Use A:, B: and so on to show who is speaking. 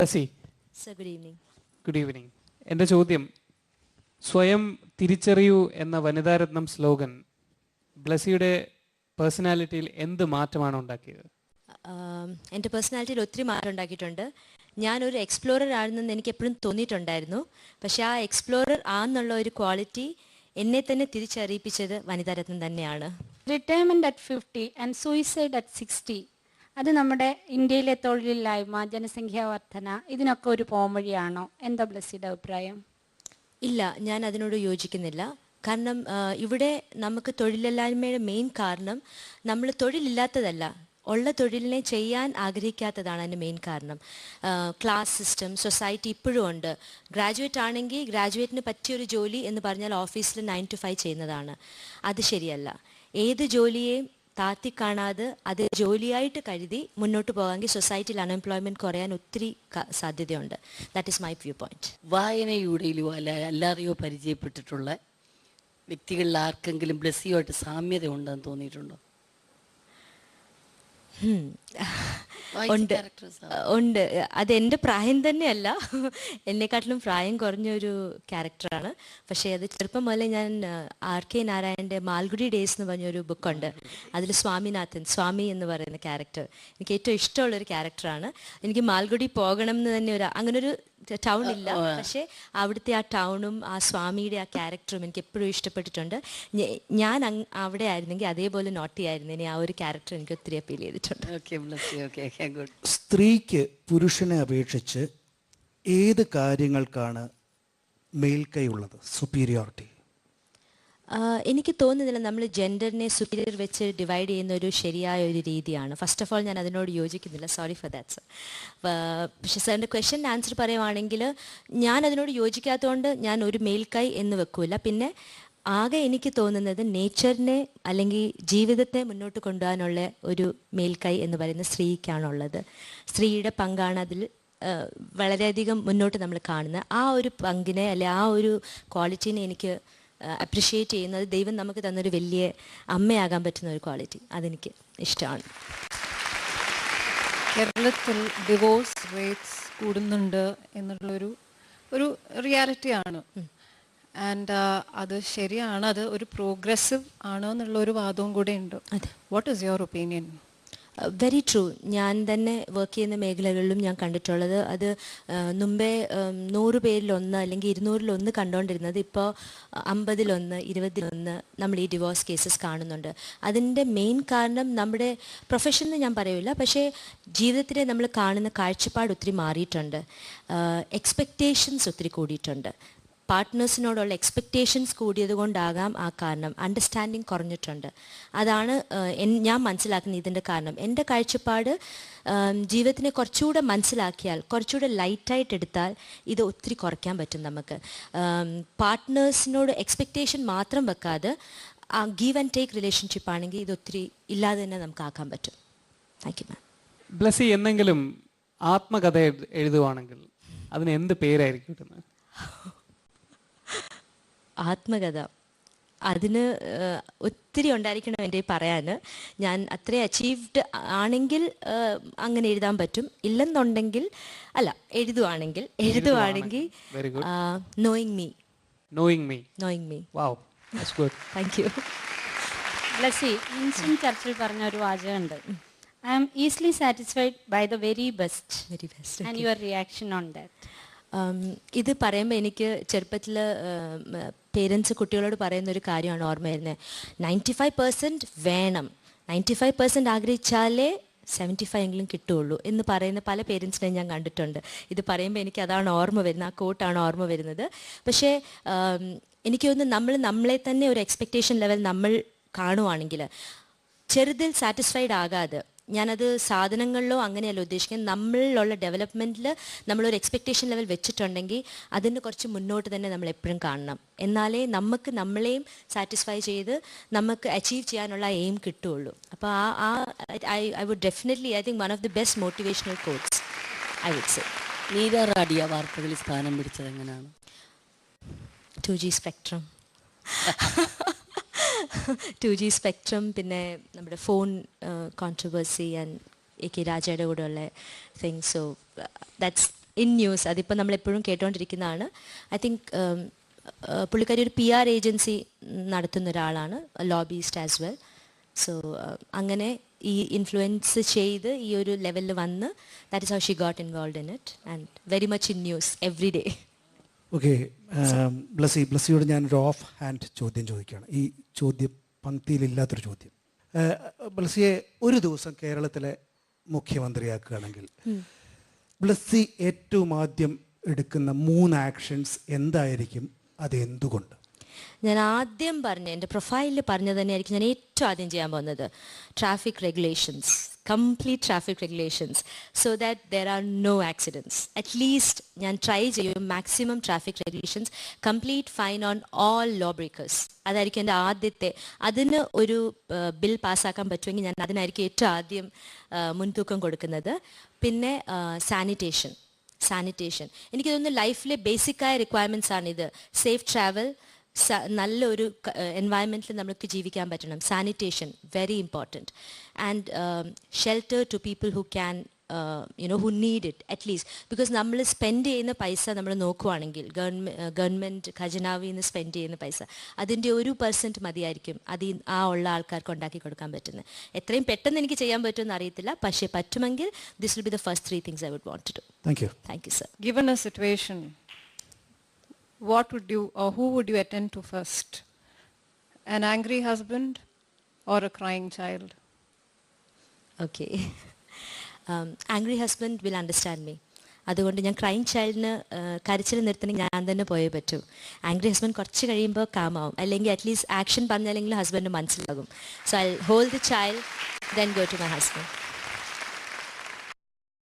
A: Blessy.
B: Sir, good evening.
A: Good evening. എൻ്റെ ചോദ്യം, സ്വയം തിരിച്ചറിയൂ എന്ന വനിതാരത്നം സ്ലോഗൻ ബ്ലസിയുടെ പേഴ്സണാലിറ്റിയിൽ എന്ത് മാറ്റമാണ് ഉണ്ടാക്കിയത്?
B: എൻ്റെ പേഴ്സണാലിറ്റിയിൽ ഒത്തിരി മാറ്റം ഉണ്ടാക്കിയിട്ടുണ്ട്. ഞാനൊരു എക്സ്പ്ലോറർ ആണെന്ന് എനിക്ക് എപ്പോഴും തോന്നിയിട്ടുണ്ടായിരുന്നു. പക്ഷേ ആ എക്സ്പ്ലോറർ ആണെന്നുള്ള ഒരു ക്വാളിറ്റി എന്നെ തന്നെ തിരിച്ചറിയിപ്പിച്ചത് വനിതാരത്നം തന്നെയാണ്.
C: Retirement at 50 and suicide at 60, അത് നമ്മുടെ ഇന്ത്യയിലെ തൊഴിലില്ലായ്മ, ജനസംഖ്യാ വർധന, ഇതിനൊക്കെ ഒരു പോംവഴിയാണോ? എന്താ ബ്ലസ്സിയുടെ അഭിപ്രായം?
B: ഇല്ല, ഞാൻ അതിനോട് യോജിക്കുന്നില്ല. കാരണം ഇവിടെ നമുക്ക് തൊഴിലില്ലായ്മയുടെ മെയിൻ കാരണം നമ്മൾ തൊഴിലില്ലാത്തതല്ല, ഉള്ള തൊഴിലിനെ ചെയ്യാൻ ആഗ്രഹിക്കാത്തതാണ് അതിൻ്റെ മെയിൻ കാരണം. ക്ലാസ് സിസ്റ്റം, സൊസൈറ്റി ഇപ്പോഴും ഉണ്ട്. ഗ്രാജുവേറ്റ് ആണെങ്കിൽ ഗ്രാജുവേറ്റിന് പറ്റിയൊരു ജോലി എന്ന് പറഞ്ഞാൽ ഓഫീസിൽ 9 to 5 ചെയ്യുന്നതാണ്. അത് ശരിയല്ല. ഏത് ജോലിയെയും താത്തി കാണാതെ അത് ജോലിയായിട്ട് കരുതി മുന്നോട്ട് പോകാമെങ്കിൽ സൊസൈറ്റിയിൽ അൺഎംപ്ലോയ്മെൻറ്റ് കുറയാൻ ഒത്തിരി സാധ്യതയുണ്ട്. That is my viewpoint.
D: വായനയുടെയിലോ അല്ലാതെയോ പരിചയപ്പെട്ടിട്ടുള്ള വ്യക്തികളിൽ ആർക്കെങ്കിലും ബ്ലസ്സിയുമായിട്ട് സാമ്യത ഉണ്ടെന്ന് തോന്നിയിട്ടുണ്ടോ?
B: ഉണ്ട്. അതെൻ്റെ പ്രായം തന്നെയല്ല, എന്നെക്കാട്ടിലും പ്രായം കുറഞ്ഞൊരു ക്യാരക്ടറാണ്. പക്ഷേ അത് ചെറുപ്പം മുതലേ ഞാൻ RK നാരായണൻ്റെ മാൽഗുഡി ഡേയ്സ് എന്ന് പറഞ്ഞൊരു ബുക്കുണ്ട്. അതിൽ സ്വാമി എന്ന് പറയുന്ന ക്യാരക്ടർ എനിക്ക് ഏറ്റവും ഇഷ്ടമുള്ളൊരു ക്യാരക്ടറാണ്. എനിക്ക് മാൽഗുഡി പോകണം എന്ന് തന്നെ അങ്ങനൊരു ടൗൺ ഇല്ല, പക്ഷേ അവിടുത്തെ ആ ടൗണും ആ സ്വാമിയുടെ ആ ക്യാരക്ടറും എനിക്ക് എപ്പോഴും ഇഷ്ടപ്പെട്ടിട്ടുണ്ട്. ഞാൻ അവിടെ ആയിരുന്നെങ്കിൽ അതേപോലെ നോട്ട് ചെയ്യായിരുന്നേനെ ആ ഒരു ക്യാരക്ടർ എനിക്ക് ഒത്തിരി അപ്പീൽ ചെയ്തിട്ടുണ്ട്.
E: സ്ത്രീക്ക് പുരുഷനെ അപേക്ഷിച്ച് ഏത് കാര്യങ്ങൾക്കാണ് മേൽക്കൈ ഉള്ളത്, സുപ്പീരിയോറിറ്റി?
B: എനിക്ക് തോന്നുന്നില്ല നമ്മൾ ജെൻഡറിനെ സുപ്പീരിയർ വെച്ച് ഡിവൈഡ് ചെയ്യുന്ന ഒരു ശരിയായ ഒരു രീതിയാണ്. ഫസ്റ്റ് ഓഫ് ഓൾ ഞാൻ അതിനോട് യോജിക്കുന്നില്ല, സോറി ഫോർ ദാറ്റ് സർ. പക്ഷേ സാറിൻ്റെ ക്വസ്റ്റ്യൻ ആൻസർ പറയുവാണെങ്കിൽ ഞാൻ അതിനോട് യോജിക്കാത്തതുകൊണ്ട് ഞാൻ ഒരു മേൽക്കൈ എന്ന് വെക്കൂല. പിന്നെ ആകെ എനിക്ക് തോന്നുന്നത് നേച്ചറിനെ അല്ലെങ്കിൽ ജീവിതത്തെ മുന്നോട്ട് കൊണ്ടുപോകാനുള്ള ഒരു മേൽക്കൈ എന്ന് പറയുന്നത് സ്ത്രീക്കാണുള്ളത്. സ്ത്രീയുടെ പങ്കാണ് അതിൽ വളരെയധികം മുന്നോട്ട് നമ്മൾ കാണുന്നത്. ആ ഒരു പങ്കിനെ അല്ലെ ആ ഒരു ക്വാളിറ്റീനെ എനിക്ക് അപ്രിഷ്യേറ്റ് ചെയ്യുന്നത് ദൈവം നമുക്ക് തന്നൊരു വലിയ അമ്മയാകാൻ പറ്റുന്ന ഒരു ക്വാളിറ്റി, അതെനിക്ക് ഇഷ്ടമാണ്.
F: കേരളത്തിൽ ഡിവോഴ്സ് റേറ്റ്സ് കൂടുന്നുണ്ട് എന്നുള്ളൊരു റിയാലിറ്റിയാണ്. ആൻഡ് അത് ശരിയാണ്, അത് ഒരു പ്രോഗ്രസീവ് ആണ് എന്നുള്ളൊരു വാദവും കൂടെ ഉണ്ട്. What is your opinion?
B: Very true. ഞാൻ തന്നെ വർക്ക് ചെയ്യുന്ന മേഖലകളിലും ഞാൻ കണ്ടിട്ടുള്ളത് അത് മുമ്പേ 100 പേരിലൊന്ന് അല്ലെങ്കിൽ 200-1 കണ്ടുകൊണ്ടിരുന്നത് ഇപ്പോൾ 50-1, 20-1 നമ്മൾ ഈ ഡിവോഴ്സ് കേസസ് കാണുന്നുണ്ട്. അതിൻ്റെ മെയിൻ കാരണം നമ്മുടെ പ്രൊഫഷനിൽ ഞാൻ പറയില്ല, പക്ഷേ ജീവിതത്തിലെ നമ്മൾ കാണുന്ന കാഴ്ചപ്പാട് ഒത്തിരി മാറിയിട്ടുണ്ട്. എക്സ്പെക്റ്റേഷൻസ് ഒത്തിരി കൂടിയിട്ടുണ്ട്. പാർട്ട്നേഴ്സിനോടുള്ള എക്സ്പെക്റ്റേഷൻസ് കൂടിയത് കൊണ്ടാകാം ആ കാരണം. അണ്ടർസ്റ്റാൻഡിങ് കുറഞ്ഞിട്ടുണ്ട്. അതാണ് ഞാൻ മനസ്സിലാക്കുന്നത് ഇതിൻ്റെ കാരണം. എൻ്റെ കാഴ്ചപ്പാട് ജീവിതത്തിനെ കുറച്ചുകൂടെ മനസ്സിലാക്കിയാൽ, കുറച്ചുകൂടെ ലൈറ്റായിട്ട് എടുത്താൽ ഇത് ഒത്തിരി കുറയ്ക്കാൻ പറ്റും നമുക്ക്. പാർട്ട്നേഴ്സിനോട് എക്സ്പെക്റ്റേഷൻ മാത്രം വെക്കാതെ ആ ഗീവ് ആൻഡ് ടേക്ക് റിലേഷൻഷിപ്പ് ആണെങ്കിൽ ഇത് ഒത്തിരി ഇല്ലാതെ തന്നെ നമുക്ക് ആക്കാൻ പറ്റും. Thank you ma'am.
A: ബ്ലസി എന്തെങ്കിലും ആത്മകഥ എഴുതുവാണെങ്കിൽ അതിന് എന്ത് പേരായിരിക്കും കിട്ടുന്നത്?
B: ആത്മകഥ അതിന് ഒത്തിരി ഉണ്ടായിരിക്കണം എൻ്റെ പറയാൻ. ഞാൻ അത്രയും അച്ചീവ്ഡ് ആണെങ്കിൽ അങ്ങനെ എഴുതാൻ പറ്റും. ഇല്ലെന്നുണ്ടെങ്കിൽ അല്ല, എഴുതുവാണെങ്കിൽ knowing me. Wow, that's good. Thank you.
C: Blessy, Winston Churchill പറഞ്ഞ ഒരു വാചകമുണ്ട്, I am easily satisfied by the very best and your reaction on that?
B: ഇത് പറയുമ്പോൾ എനിക്ക് ചെറുപ്പത്തിൽ പേരൻസ് കുട്ടികളോട് പറയുന്നൊരു കാര്യമാണ് ഓർമ്മ വരുന്നത്. 95% വേണം, 95% ആഗ്രഹിച്ചാലേ 75 എങ്കിലും കിട്ടുകയുള്ളൂ എന്ന് പറയുന്ന പല പേരൻസിനെ ഞാൻ കണ്ടിട്ടുണ്ട്. ഇത് പറയുമ്പോൾ എനിക്ക് അതാണ് ഓർമ്മ വരുന്നത്, ആ കോട്ടാണ് ഓർമ്മ വരുന്നത്. പക്ഷേ എനിക്ക് തോന്നുന്നു നമ്മളെ തന്നെ ഒരു എക്സ്പെക്റ്റേഷൻ ലെവൽ നമ്മൾ കാണുവാണെങ്കിൽ ചെറുതിൽ സാറ്റിസ്ഫൈഡ് ആകാതെ, ഞാനത് സാധനങ്ങളിലോ അങ്ങനെയല്ല ഉദ്ദേശിക്കുന്നത്, നമ്മളിലുള്ള ഡെവലപ്മെൻറ്റിൽ നമ്മളൊരു എക്സ്പെക്റ്റേഷൻ ലെവൽ വെച്ചിട്ടുണ്ടെങ്കിൽ അതിന് കുറച്ച് മുന്നോട്ട് തന്നെ നമ്മൾ എപ്പോഴും കാണണം. എന്നാലേ നമുക്ക് നമ്മളെയും സാറ്റിസ്ഫൈ ചെയ്ത് നമുക്ക് അച്ചീവ് ചെയ്യാനുള്ള എയിം കിട്ടുകയുള്ളൂ. അപ്പോൾ I would definitely, I think one of the best motivational quotes I would say.
D: Niira Radia വാർത്തകളിൽ സ്ഥാനം പിടിച്ചത് എങ്ങനെയാണ്?
B: 2G സ്പെക്ട്രം 2G സ്പെക്ട്രം, പിന്നെ നമ്മുടെ ഫോൺ കോൺട്രവേഴ്സി ആൻഡ് AK രാജയുടെ കൂടെയുള്ള thing. So that's in news, അതിപ്പോൾ നമ്മളെപ്പോഴും കേട്ടുകൊണ്ടിരിക്കുന്നതാണ്. ഐ തിങ്ക് പുള്ളിക്കാരി ഒരു PR ഏജൻസി നടത്തുന്ന ഒരാളാണ്, ലോബിസ്റ്റ് ആസ് വെൽ. സോ അങ്ങനെ ഈ ഇൻഫ്ലുവൻസ് ചെയ്ത് ഈ ഒരു ലെവലിൽ വന്ന് that is how she got involve in it and very much in news every day.
E: Okay, ബ്ലസ്സിയോട് ഞാനൊരു ഓഫ് ഹാൻഡ് ചോദ്യം ചോദിക്കുകയാണ്. ഈ ചോദ്യം പങ്ക്തിയിലില്ലാത്തൊരു ചോദ്യം. ബ്ലസ്സിയെ ഒരു ദിവസം കേരളത്തിലെ മുഖ്യമന്ത്രിയാക്കുകയാണെങ്കിൽ ബ്ലസ്സി ഏറ്റവും ആദ്യം എടുക്കുന്ന 3 ആക്ഷൻസ് എന്തായിരിക്കും? അത് എന്തുകൊണ്ട്?
B: ഞാൻ ആദ്യം പറഞ്ഞ എൻ്റെ പ്രൊഫൈലിൽ പറഞ്ഞത് തന്നെയായിരിക്കും ഞാൻ ഏറ്റവും ആദ്യം ചെയ്യാൻ പോകുന്നത്. Traffic regulations, complete traffic regulations, so that there are no accidents. At least ഞാൻ ട്രൈ ചെയ്യും maximum traffic regulations, complete fine on all law breakers. അതായിരിക്കും എൻ്റെ ആദ്യത്തെ. അതിന് ഒരു ബിൽ പാസ്സാക്കാൻ പറ്റുമെങ്കിൽ ഞാൻ അതിനായിരിക്കും ഏറ്റവും ആദ്യം മുൻതൂക്കം കൊടുക്കുന്നത്. പിന്നെ സാനിറ്റേഷൻ. എനിക്ക് തോന്നുന്നു ലൈഫിലെ ബേസിക്കായ റിക്വയർമെൻറ്റ്സ് ആണിത്. സേഫ് ട്രാവൽ, നല്ലൊരു എൻവയൺമെൻറ്റിൽ നമുക്ക് ജീവിക്കാൻ പറ്റണം. Sanitation very important. And shelter to people who can who need it at least. Because നമ്മൾ സ്പെൻഡ് ചെയ്യുന്ന പൈസ നമ്മൾ നോക്കുവാണെങ്കിൽ ഗവൺമെൻറ് ഖജനാവിൽ നിന്ന് സ്പെൻഡ് ചെയ്യുന്ന പൈസ അതിൻ്റെ 1% മതിയായിരിക്കും ആ ഉള്ള ആൾക്കാർക്ക് ഉണ്ടാക്കി കൊടുക്കാൻ പറ്റുന്നത്. എത്രയും പെട്ടെന്ന് എനിക്ക് ചെയ്യാൻ പറ്റുമെന്ന് അറിയത്തില്ല, പക്ഷേ പറ്റുമെങ്കിൽ this will be the first 3 things I would want to do.
E: Thank you.
B: Thank you, sir.
F: Given a situation, what would you or who would you attend to first? An angry husband or a crying child?
B: Okay. Angry husband will understand me. അതുകൊണ്ട് ഞാൻ crying ചൈൽഡിന് കരച്ചിൽ നിർത്തണമെങ്കിൽ ഞാൻ തന്നെ പോയേ പറ്റൂ. Angry husband കുറച്ച് കഴിയുമ്പോൾ കാമാവും, അല്ലെങ്കിൽ അറ്റ്ലീസ്റ്റ് ആക്ഷൻ പറഞ്ഞാലെങ്കിലും ഹസ്ബൻഡ് മനസ്സിലാകും. So I hold the child, then go to my husband.